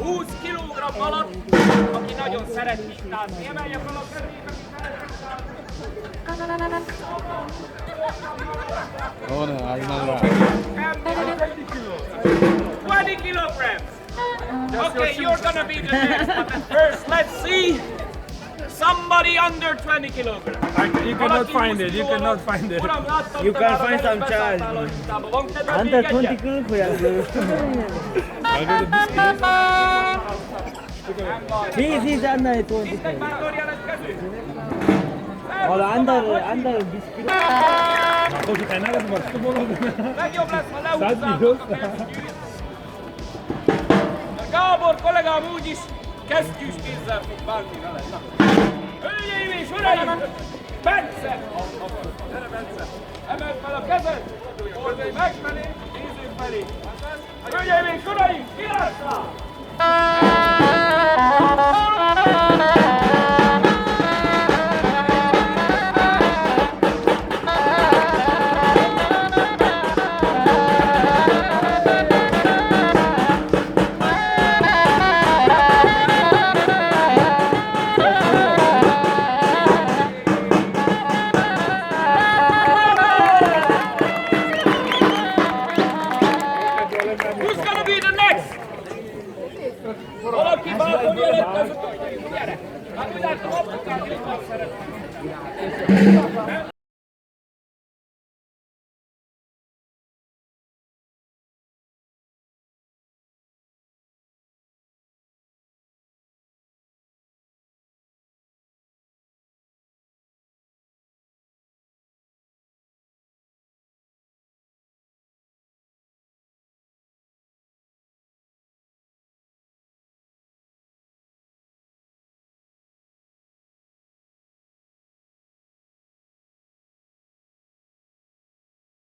20 kg alatt, aki nagyon szeret tisztázni. Emelje fel a kezét, aki szeret tisztázni. 20 kilograms. Okay, you're gonna be the next, but first let's see somebody under 20 kilograms. You cannot find it, you cannot find it. You can find some child. Under 20 kilograms. He's under 20 kilograms. Or under this kilograms. Legjobb lesz, ha leúzzátok a kesztyűt. Gábor kollégám úgyis kesztyűs kézzel fog bánni vele. Hölgyeim és uraim! Bence! Gyere Bence! Emeld fel a kezed! Fordulj megfelé, nézzünk felé! Hölgyeim és uraim! Királyság!